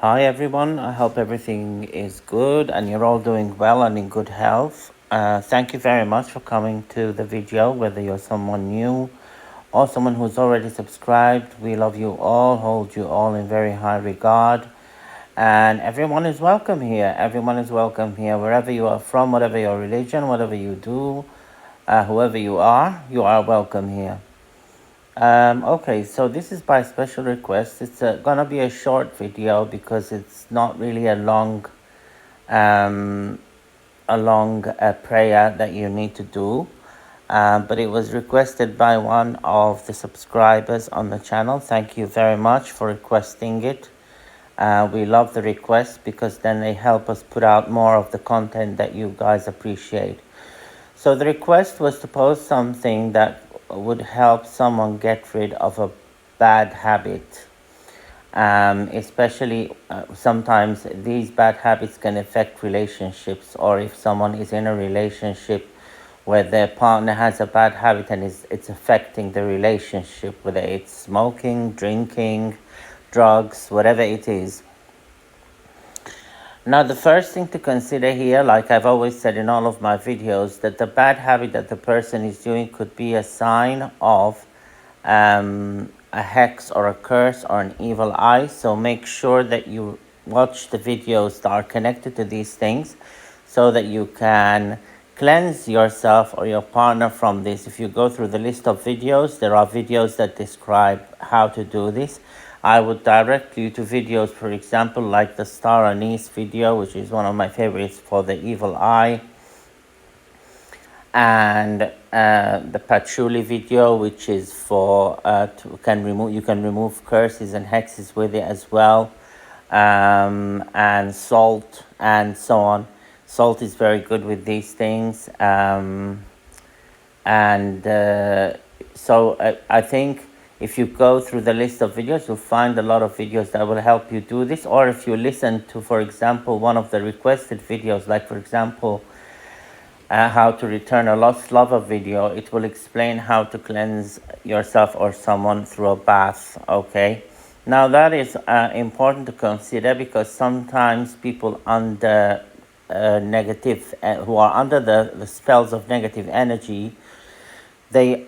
Hi everyone, I hope everything is good and you're all doing well and in good health. Thank you very much for coming to the video, whether you're someone new or someone who's already subscribed. We love you all, hold you all in very high regard. And everyone is welcome here. Everyone is welcome here, wherever you are from, whatever your religion, whatever you do, whoever you are welcome here. Okay, so this is by special request. It's gonna be a short video because it's not really um, a long prayer that you need to do. But it was requested by one of the subscribers on the channel. Thank you very much for requesting it. We love the requests because then they help us put out more of the content that you guys appreciate. So the request was to post something that would help someone get rid of a bad habit. Especially sometimes these bad habits can affect relationships, or if someone is in a relationship where their partner has a bad habit and it's affecting the relationship, whether it's smoking, drinking, drugs, whatever it is. Now, the first thing to consider here, like I've always said in all of my videos, that the bad habit that the person is doing could be a sign of a hex or a curse or an evil eye. So make sure that you watch the videos that are connected to these things so that you can cleanse yourself or your partner from this. If you go through the list of videos, there are videos that describe how to do this. I would direct you to videos, for example, like the Star Anise video, which is one of my favorites for the evil eye, and the Patchouli video, which is for you can remove curses and hexes with it as well, and salt and so on. Salt is very good with these things, so I think if you go through the list of videos, you'll find a lot of videos that will help you do this. Or if you listen to, for example, one of the requested videos, like for example, how to return a lost lover video, it will explain how to cleanse yourself or someone through a bath. Okay, now that is important to consider, because sometimes people under negative who are under the spells of negative energy, they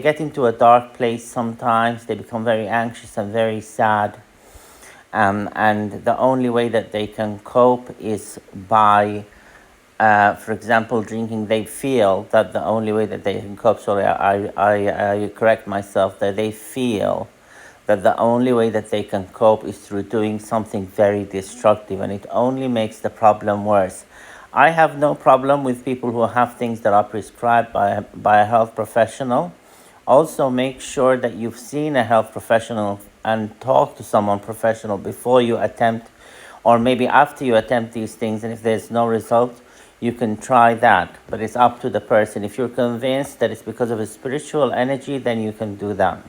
get into a dark place. Sometimes they become very anxious and very sad, and the only way that they can cope is by for example, drinking. They feel that the only way that they can cope, sorry, I correct myself, that they feel that the only way that they can cope is through doing something very destructive, and it only makes the problem worse. I have no problem with people who have things that are prescribed by a health professional. Also, make sure that you've seen a health professional and talk to someone professional before you attempt, or maybe after you attempt these things, and if there's no result, you can try that, but it's up to the person. If you're convinced that it's because of a spiritual energy, then you can do that.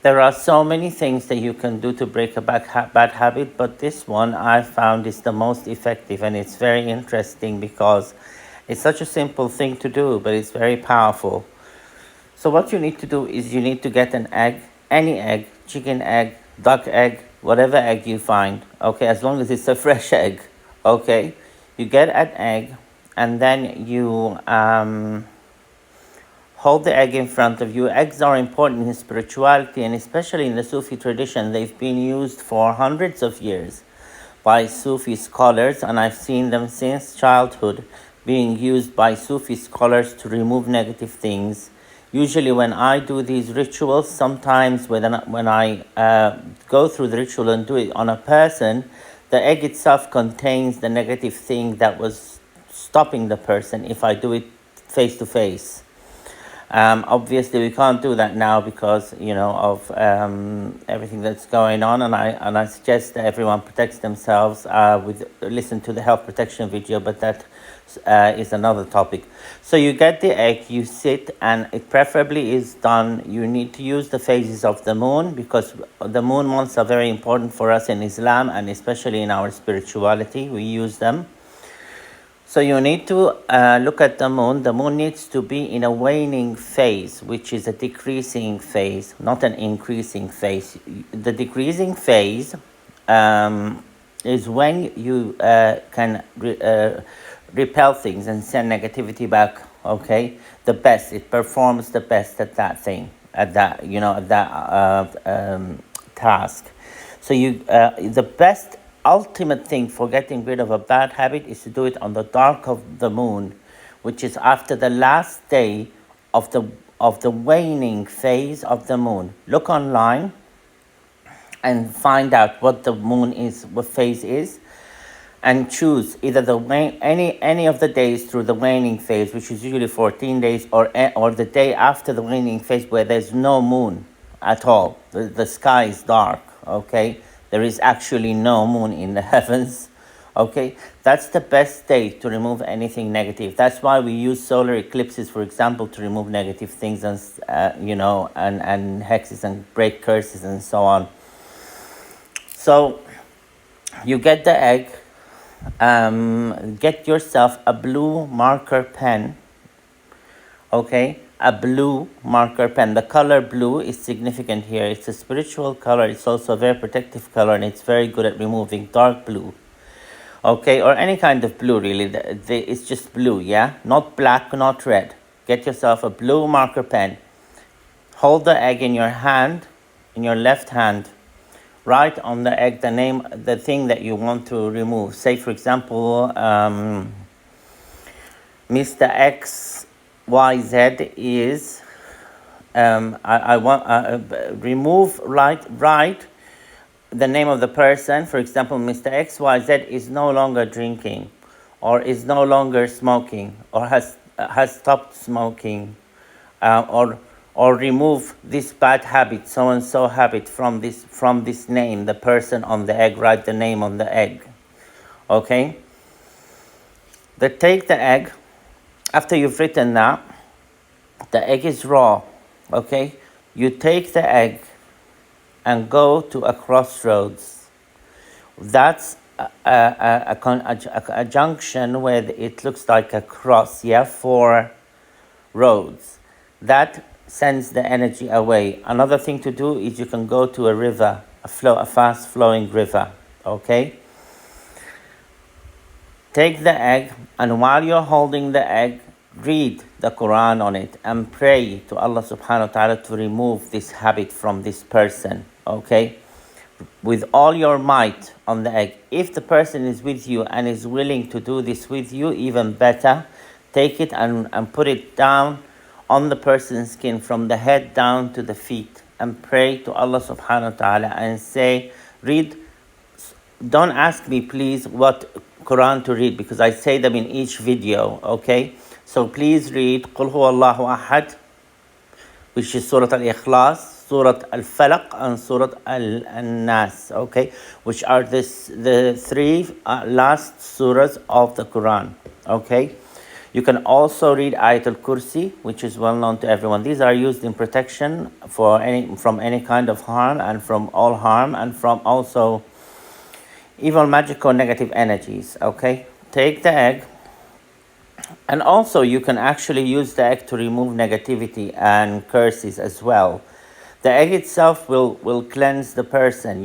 There are so many things that you can do to break a bad habit, but this one I found is the most effective, and it's very interesting because it's such a simple thing to do, but it's very powerful. So what you need to do is you need to get an egg, any egg, chicken egg, duck egg, whatever egg you find, okay, as long as it's a fresh egg, okay? You get an egg, and then you hold the egg in front of you. Eggs are important in spirituality, and especially in the Sufi tradition. They've been used for hundreds of years by Sufi scholars, and I've seen them since childhood being used by Sufi scholars to remove negative things. Usually when I do these rituals, sometimes when I go through the ritual and do it on a person, the egg itself contains the negative thing that was stopping the person if I do it face to face. Obviously, we can't do that now because, of everything that's going on, and I suggest that everyone protects themselves listen to the health protection video, but that is another topic. So you get the egg, you sit, and it preferably is done. You need to use the phases of the moon, because the moon months are very important for us in Islam, and especially in our spirituality, we use them. So you need to look at the moon. The moon needs to be in a waning phase, which is a decreasing phase, not an increasing phase. The decreasing phase is when you can repel things and send negativity back. Okay, the best. It performs the best at that thing, at that at that task. So the best ultimate thing for getting rid of a bad habit is to do it on the dark of the moon, which is after the last day of the waning phase of the moon. Look online and find out what the moon is, what phase is, and choose either any of the days through the waning phase, which is usually 14 days, or the day after the waning phase where there's no moon at all. The sky is dark. Okay, there is actually no moon in the heavens. Okay, that's the best day to remove anything negative. That's why we use solar eclipses, for example, to remove negative things and and hexes and break curses and so on. So you get the egg. Get yourself a blue marker pen. Okay, a blue marker pen. The color blue is significant here. It's a spiritual color. It's also a very protective color, and it's very good at removing dark blue. Okay, or any kind of blue, really. It's just blue, yeah? Not black, not red. Get yourself a blue marker pen. Hold the egg in your hand, in your left hand. Write on the egg the name, the thing that you want to remove. Say, for example, Mr. XYZ is, I want, remove, write the name of the person. For example, Mr. XYZ is no longer drinking, or is no longer smoking, or has stopped smoking, or remove this bad habit, so and so habit from this name, the person on the egg. Write the name on the egg. Okay? Then take the egg. After you've written that, the egg is raw. Okay? You take the egg and go to a crossroads. That's a junction where it looks like a cross, yeah, 4 roads. That sends the energy away. Another thing to do is you can go to a river, a fast flowing river. Okay? Take the egg, and while you're holding the egg, read the Quran on it and pray to Allah subhanahu wa ta'ala to remove this habit from this person. Okay? With all your might on the egg. If the person is with you and is willing to do this with you, even better. Take it and put it down on the person's skin from the head down to the feet, and pray to Allah subhanahu wa ta'ala and say, read, don't ask me please what Quran to read, because I say them in each video. Okay, so please read Qul Huwallahu Ahad, which is Surah Al-Ikhlas, Surah Al-Falaq, and Surah Al-Nas. Okay, which are the 3 last surahs of the Quran. Okay, you can also read Ayatul Kursi, which is well known to everyone. These are used in protection from any kind of harm, and from all harm, and from also evil, magical, negative energies. Okay, take the egg, and also you can actually use the egg to remove negativity and curses as well. The egg itself will cleanse the person.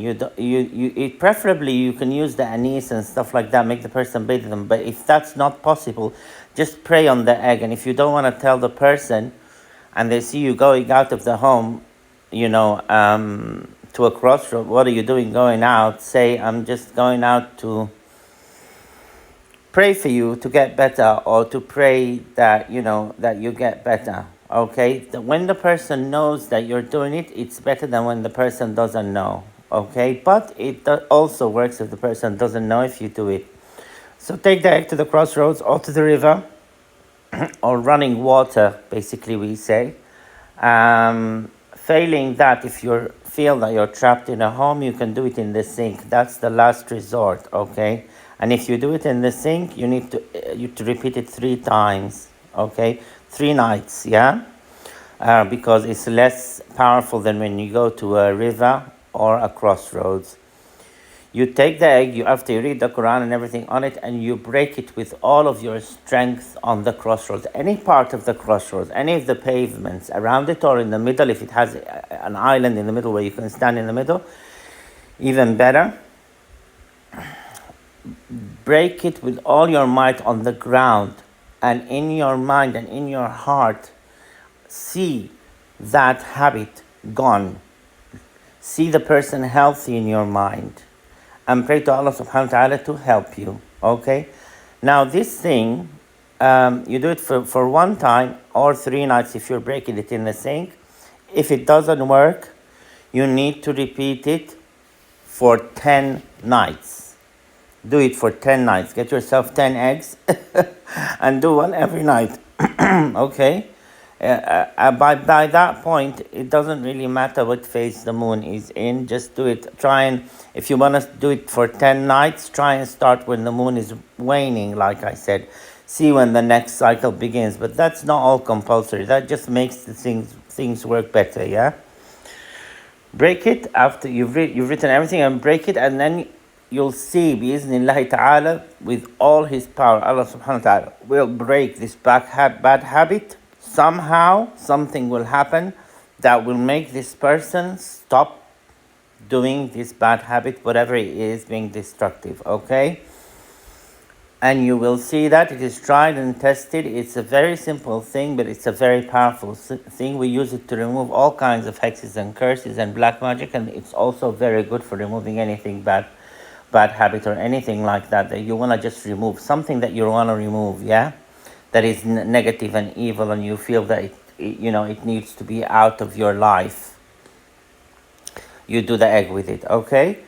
Preferably you can use the anise and stuff like that, make the person bathe them. But if that's not possible, just pray on the egg. And if you don't want to tell the person, and they see you going out of the home, to a crossroad, what are you doing going out? Say, I'm just going out to pray for you to get better, or to pray that that you get better. Okay, when the person knows that you're doing it, it's better than when the person doesn't know. Okay, but it also works if the person doesn't know if you do it. So take the egg to the crossroads, or to the river, or running water, basically we say. Failing that, if you feel that you're trapped in a home, you can do it in the sink. That's the last resort. Okay, and if you do it in the sink, you need to repeat it 3 times. Okay, 3 nights, yeah, because it's less powerful than when you go to a river or a crossroads. You take the egg, after you read the Quran and everything on it, and you break it with all of your strength on the crossroads. Any part of the crossroads, any of the pavements around it or in the middle, if it has an island in the middle where you can stand in the middle, even better. Break it with all your might on the ground, and in your mind and in your heart, see that habit gone. See the person healthy in your mind. And pray to Allah subhanahu wa ta'ala to help you. Okay? Now this thing, you do it for one time or 3 nights if you're breaking it in the sink. If it doesn't work, you need to repeat it for 10 nights. Do it for 10 nights. Get yourself 10 eggs and do one every night. Okay? By that point, it doesn't really matter what phase the moon is in. Just do it. Try and, if you want to do it for 10 nights, try and start when the moon is waning, like I said. See when the next cycle begins. But that's not all compulsory. That just makes the things work better, yeah? Break it after you've written everything, and break it, and then you'll see, bi'iznillahi ta'ala, with all his power, Allah subhanahu wa ta'ala will break this bad habit. Somehow, something will happen that will make this person stop doing this bad habit, whatever it is, being destructive, okay? And you will see that it is tried and tested. It's a very simple thing, but it's a very powerful thing. We use it to remove all kinds of hexes and curses and black magic, and it's also very good for removing anything bad habit or anything like that you want to just remove. Something that you want to remove, yeah? That is negative and evil, and you feel that it needs to be out of your life. You do the egg with it, okay?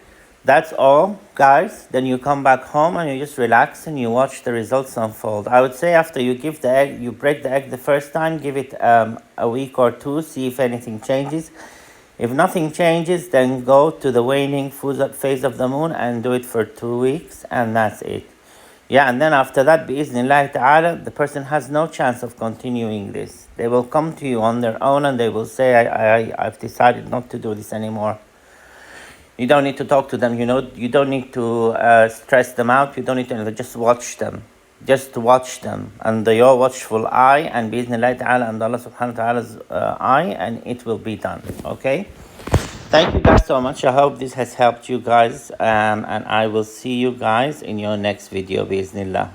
That's all, guys. Then you come back home and you just relax and you watch the results unfold. I would say after you give the egg, you break the egg the first time, give it a week or 2, see if anything changes. If nothing changes, then go to the waning phase of the moon and do it for 2 weeks, and that's it. Yeah, and then after that, bi'iznillahi ta'ala, the person has no chance of continuing this. They will come to you on their own and they will say, I've decided not to do this anymore. You don't need to talk to them, you don't need to stress them out, you don't need to, just watch them. Just watch them under your watchful eye, and bi'iznillahi ta'ala, and Allah subhanahu wa ta'ala's eye, and it will be done, okay? Thank you guys so much. I hope this has helped you guys, and I will see you guys in your next video, bi'Iznillah.